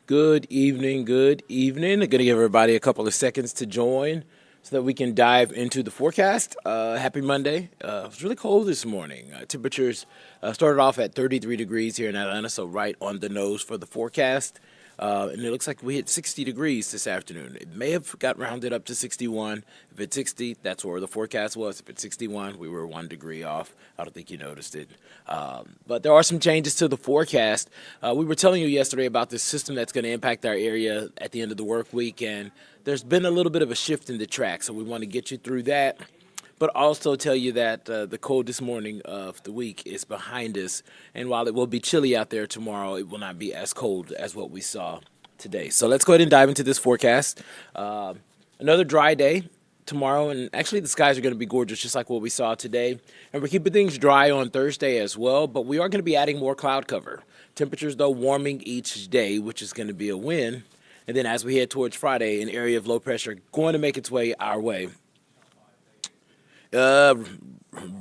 Good evening, good evening. I'm going to give everybody a couple of seconds to join so that we can dive into the forecast. Happy Monday. It was really cold this morning. Temperatures started off at 33 degrees here in Atlanta, so right on the nose for the forecast. And it looks like we hit 60 degrees this afternoon. It may have got rounded up to 61. If it's 60, that's where the forecast was. If it's 61, we were 1 degree off. I don't think you noticed it. But there are some changes to the forecast. We were telling you yesterday about this system that's going to impact our area at the end of the work week, and there's been a little bit of a shift in the track, so we want to get you through that. But also tell you that the coldest morning of the week is behind us. And while it will be chilly out there tomorrow, it will not be as cold as what we saw today. So let's go ahead and dive into this forecast. Another dry day tomorrow, and actually the skies are going to be gorgeous, just like what we saw today. And we're keeping things dry on Thursday as well, but we are going to be adding more cloud cover. Temperatures, though, warming each day, which is going to be a win. And then as we head towards Friday, an area of low pressure going to make its way our way. Uh,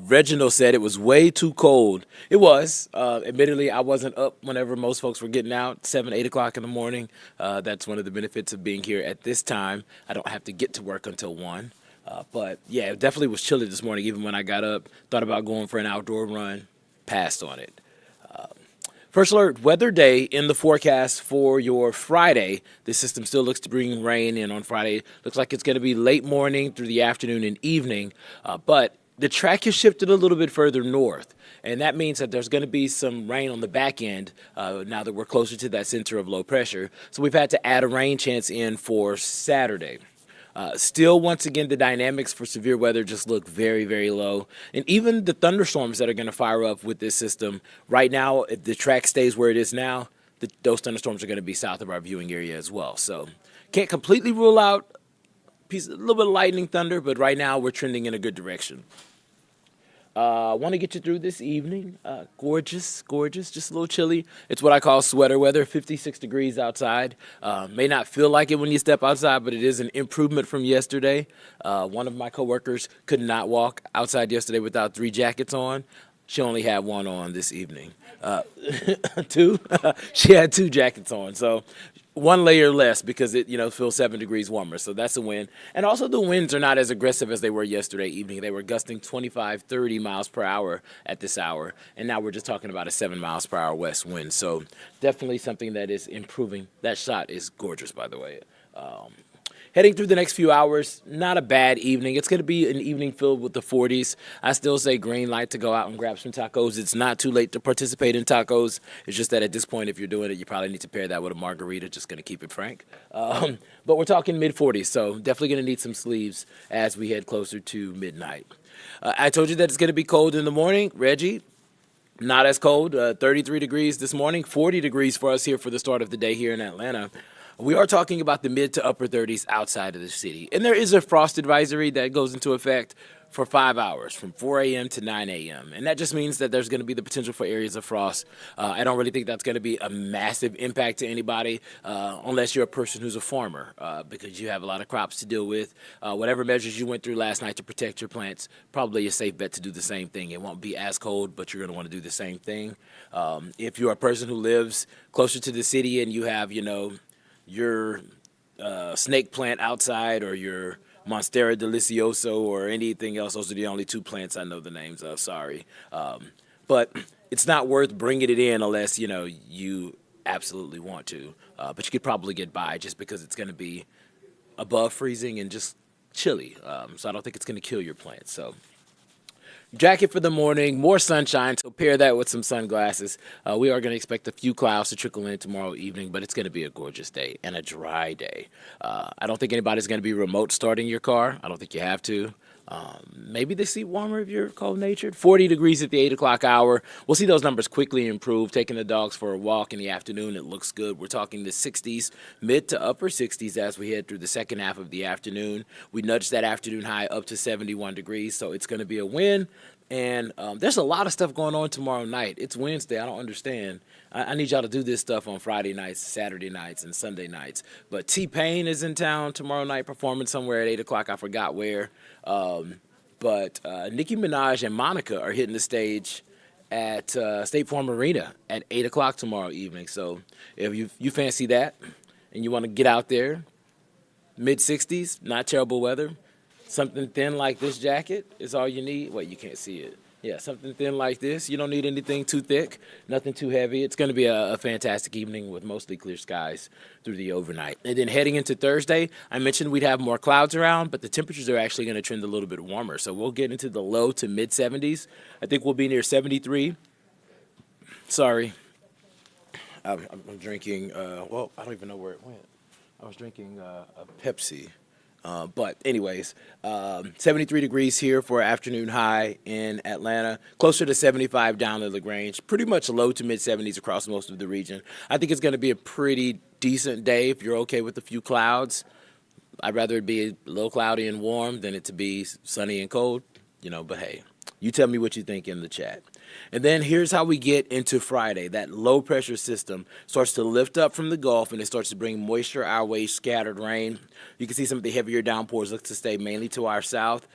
Reginald said it was way too cold. It was. Admittedly, I wasn't up whenever most folks were getting out, 7, 8 o'clock in the morning. That's one of the benefits of being here at this time. I don't have to get to work until 1. But yeah, it definitely was chilly this morning, even when I got up, thought about going for an outdoor run, passed on it. First alert weather day in the forecast for your Friday. The system still looks to bring rain in on Friday. Looks like it's going to be late morning through the afternoon and evening. But the track has shifted a little bit further north. And that means that there's going to be some rain on the back end now that we're closer to that center of low pressure. So we've had to add a rain chance in for Saturday. Still, once again, the dynamics for severe weather just look very, very low. And even the thunderstorms that are going to fire up with this system, right now, if the track stays where it is now, those thunderstorms are going to be south of our viewing area as well. So can't completely rule out a little bit of lightning thunder, but right now we're trending in a good direction. I want to get you through this evening. Gorgeous, gorgeous, just a little chilly. It's what I call sweater weather, 56 degrees outside. May not feel like it when you step outside, but it is an improvement from yesterday. One of my coworkers could not walk outside yesterday without 3 jackets on. She only had one on this evening. Two? She had 2 jackets on. So 1 layer less because it feels 7 degrees warmer. So that's a win. And also the winds are not as aggressive as they were yesterday evening. They were gusting 25, 30 miles per hour at this hour. And now we're just talking about a 7 miles per hour west wind. So definitely something that is improving. That shot is gorgeous, by the way. Heading through the next few hours, not a bad evening. It's going to be an evening filled with the 40s. I still say green light to go out and grab some tacos. It's not too late to participate in tacos. It's just that at this point, if you're doing it, you probably need to pair that with a margarita, just going to keep it frank. But we're talking mid-40s, so definitely going to need some sleeves as we head closer to midnight. I told you that it's going to be cold in the morning. Reggie, not as cold, 33 degrees this morning, 40 degrees for us here for the start of the day here in Atlanta. We are talking about the mid to upper 30s outside of the city. And there is a frost advisory that goes into effect for 5 hours, from 4 a.m. to 9 a.m. And that just means that there's going to be the potential for areas of frost. I don't really think that's going to be a massive impact to anybody unless you're a person who's a farmer because you have a lot of crops to deal with. Whatever measures you went through last night to protect your plants, probably a safe bet to do the same thing. It won't be as cold, but you're going to want to do the same thing. If you're a person who lives closer to the city and you have, your snake plant outside or your Monstera delicioso or anything else. Those are the only 2 plants I know the names of, sorry. But it's not worth bringing it in unless, you absolutely want to. But you could probably get by just because it's going to be above freezing and just chilly. So I don't think it's going to kill your plants. So jacket for the morning, more sunshine, so pair that with some sunglasses. We are going to expect a few clouds to trickle in tomorrow evening, but it's going to be a gorgeous day and a dry day. I don't think anybody's going to be remote starting your car. I don't think you have to. Maybe the seat warmer if you're cold-natured. 40 degrees at the 8 o'clock hour. We'll see those numbers quickly improve. Taking the dogs for a walk in the afternoon, it looks good. We're talking the 60s, mid to upper 60s as we head through the second half of the afternoon. We nudged that afternoon high up to 71 degrees, so it's going to be a win. And there's a lot of stuff going on tomorrow night. It's Wednesday. I don't understand. I need y'all to do this stuff on Friday nights, Saturday nights, and Sunday nights. But T-Pain is in town tomorrow night performing somewhere at 8 o'clock. I forgot where. But Nicki Minaj and Monica are hitting the stage at State Farm Arena at 8 o'clock tomorrow evening. So if you fancy that and you want to get out there, mid 60s, not terrible weather. Something thin like this jacket is all you need. Wait, you can't see it. Yeah, something thin like this. You don't need anything too thick, nothing too heavy. It's going to be a fantastic evening with mostly clear skies through the overnight. And then heading into Thursday, I mentioned we'd have more clouds around, but the temperatures are actually going to trend a little bit warmer. So we'll get into the low to mid 70s. I think we'll be near 73. Sorry. I'm drinking, well, I don't even know where it went. I was drinking a Pepsi. But anyways, 73 degrees here for afternoon high in Atlanta, closer to 75 down in LaGrange, pretty much low to mid 70s across most of the region. I think it's going to be a pretty decent day if you're okay with a few clouds. I'd rather it be a little cloudy and warm than it to be sunny and cold, but hey, you tell me what you think in the chat. And then here's how we get into Friday. That low pressure system starts to lift up from the Gulf and it starts to bring moisture our way, scattered rain. You can see some of the heavier downpours look to stay mainly to our south.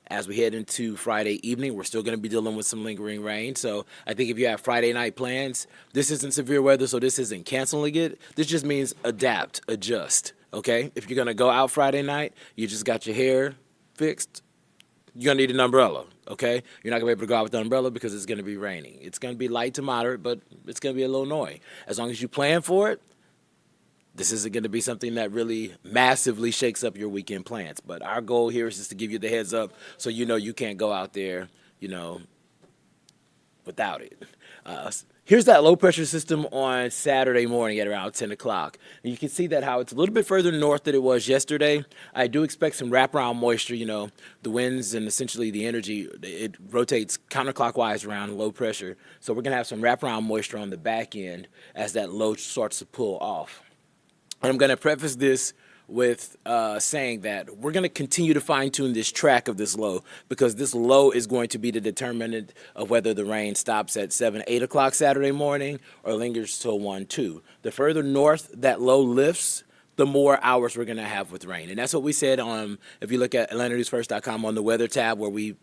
As we head into Friday evening, we're still going to be dealing with some lingering rain. So I think if you have Friday night plans, this isn't severe weather, so this isn't canceling it. This just means adapt, adjust, okay? If you're going to go out Friday night, you just got your hair fixed, you're going to need an umbrella, okay? You're not going to be able to go out with the umbrella because it's going to be raining. It's going to be light to moderate, but it's going to be a little annoying. As long as you plan for it, this isn't going to be something that really massively shakes up your weekend plans. But our goal here is just to give you the heads up so you can't go out there, without it. Here's that low pressure system on Saturday morning at around 10 o'clock. And you can see that how it's a little bit further north than it was yesterday. I do expect some wraparound moisture, the winds and essentially the energy, it rotates counterclockwise around low pressure. So we're going to have some wraparound moisture on the back end as that low starts to pull off. And I'm going to preface this with saying that we're going to continue to fine-tune this track of this low because this low is going to be the determinant of whether the rain stops at 7, 8 o'clock Saturday morning or lingers till 1, 2. The further north that low lifts, the more hours we're going to have with rain. And that's what we said on, if you look at AtlantaNewsFirst.com on the weather tab where we,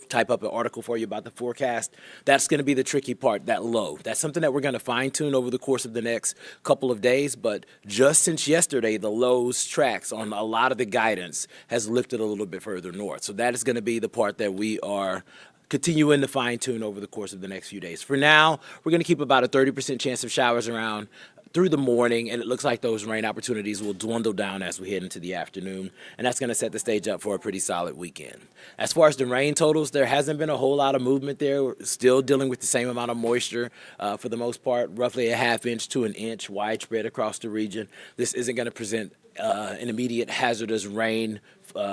type up an article for you about the forecast. That's going to be the tricky part, that low. That's something that we're going to fine-tune over the course of the next couple of days, but just since yesterday, the low's tracks on a lot of the guidance has lifted a little bit further north. So that is going to be the part that we are continuing to fine-tune over the course of the next few days. For now, we're going to keep about a 30% chance of showers around through the morning, and it looks like those rain opportunities will dwindle down as we head into the afternoon, and that's going to set the stage up for a pretty solid weekend. As far as the rain totals, there hasn't been a whole lot of movement there. We're still dealing with the same amount of moisture for the most part, roughly a half inch to an inch widespread across the region. This isn't going to present an immediate hazardous rain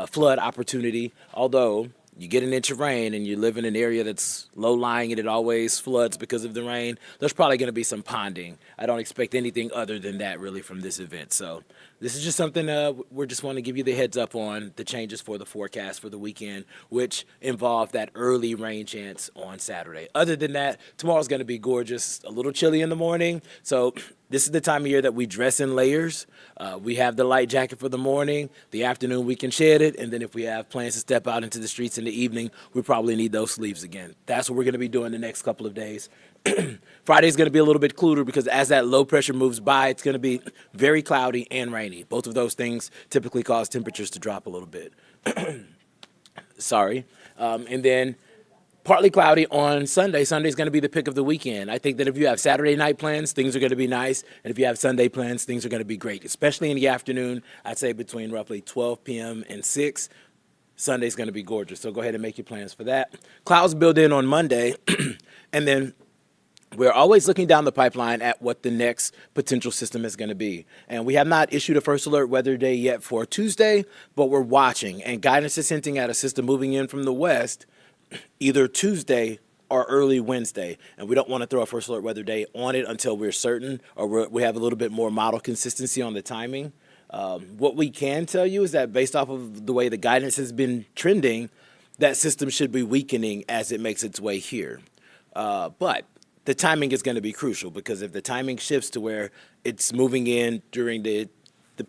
flood opportunity, although you get an inch of rain and you live in an area that's low-lying and it always floods because of the rain, there's probably going to be some ponding. I don't expect anything other than that really from this event. So this is just something we're just want to give you the heads up on the changes for the forecast for the weekend, which involve that early rain chance on Saturday. Other than that, tomorrow's going to be gorgeous, a little chilly in the morning. So this is the time of year that we dress in layers. We have the light jacket for the morning. The afternoon, we can shed it. And then if we have plans to step out into the streets in the evening, we probably need those sleeves again. That's what we're going to be doing the next couple of days. Friday's going to be a little bit cooler because as that low pressure moves by, it's going to be very cloudy and rainy. Both of those things typically cause temperatures to drop a little bit. Sorry. And then partly cloudy on Sunday. Sunday's going to be the pick of the weekend. I think that if you have Saturday night plans, things are going to be nice. And if you have Sunday plans, things are going to be great, especially in the afternoon. I'd say between roughly 12 p.m. and 6. Sunday's going to be gorgeous. So go ahead and make your plans for that. Clouds build in on Monday. And then we're always looking down the pipeline at what the next potential system is going to be. And we have not issued a first alert weather day yet for Tuesday, but we're watching. And guidance is hinting at a system moving in from the west either Tuesday or early Wednesday. And we don't want to throw a first alert weather day on it until we're certain or we have a little bit more model consistency on the timing. What we can tell you is that based off of the way the guidance has been trending, that system should be weakening as it makes its way here. But the timing is going to be crucial because if the timing shifts to where it's moving in during the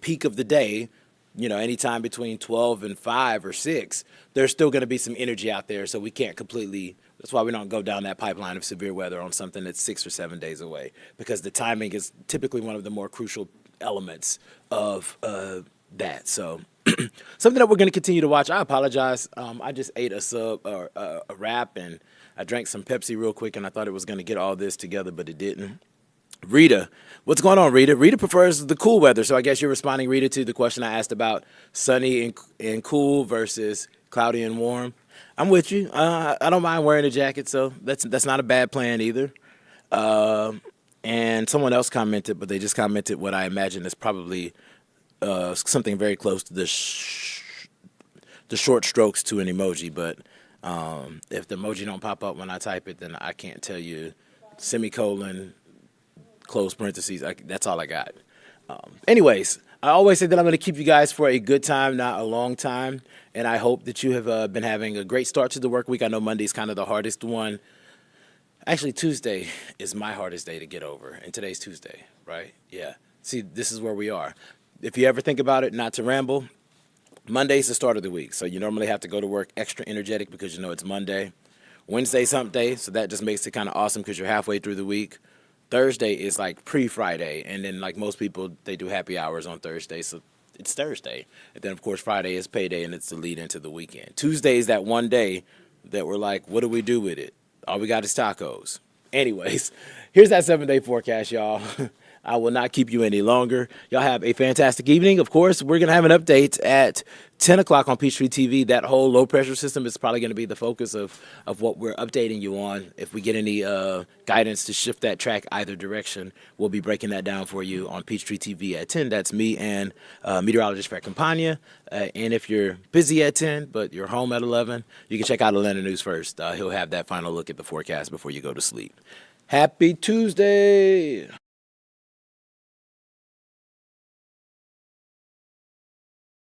peak of the day, anytime between 12 and 5 or 6, there's still going to be some energy out there. So we can't completely, that's why we don't go down that pipeline of severe weather on something that's 6 or 7 days away, because the timing is typically one of the more crucial elements of that. So something that we're going to continue to watch. I apologize. I just ate a sub or a wrap, and I drank some Pepsi real quick, and I thought it was going to get all this together, but it didn't. Rita, what's going on, Rita? Rita prefers the cool weather, so I guess you're responding, Rita, to the question I asked about sunny and cool versus cloudy and warm. I'm with you. I don't mind wearing a jacket, so that's not a bad plan either. And someone else commented, but they just commented what I imagine is probably something very close to the short strokes to an emoji. But if the emoji don't pop up when I type it, then I can't tell you semicolon, close parentheses. That's all I got. Anyways, I always say that I'm going to keep you guys for a good time, not a long time. And I hope that you have been having a great start to the work week. I know Monday's kind of the hardest one. Actually, Tuesday is my hardest day to get over. And today's Tuesday, right? Yeah. See, this is where we are. If you ever think about it, not to ramble, Monday's the start of the week. So you normally have to go to work extra energetic because you know it's Monday. Wednesday's hump day, so that just makes it kind of awesome because you're halfway through the week. Thursday is like pre-Friday, and then like most people, they do happy hours on Thursday, so it's Thursday. And then, of course, Friday is payday, and it's the lead into the weekend. Tuesday is that one day that we're like, what do we do with it? All we got is tacos. Anyways, here's that 7-day forecast, y'all. I will not keep you any longer. Y'all have a fantastic evening. Of course, we're going to have an update at 10 o'clock on Peachtree TV. That whole low-pressure system is probably going to be the focus of what we're updating you on. If we get any guidance to shift that track either direction, we'll be breaking that down for you on Peachtree TV at 10. That's me and Meteorologist Patrick Pete. And if you're busy at 10, but you're home at 11, you can check out Atlanta News first. He'll have that final look at the forecast before you go to sleep. Happy Tuesday!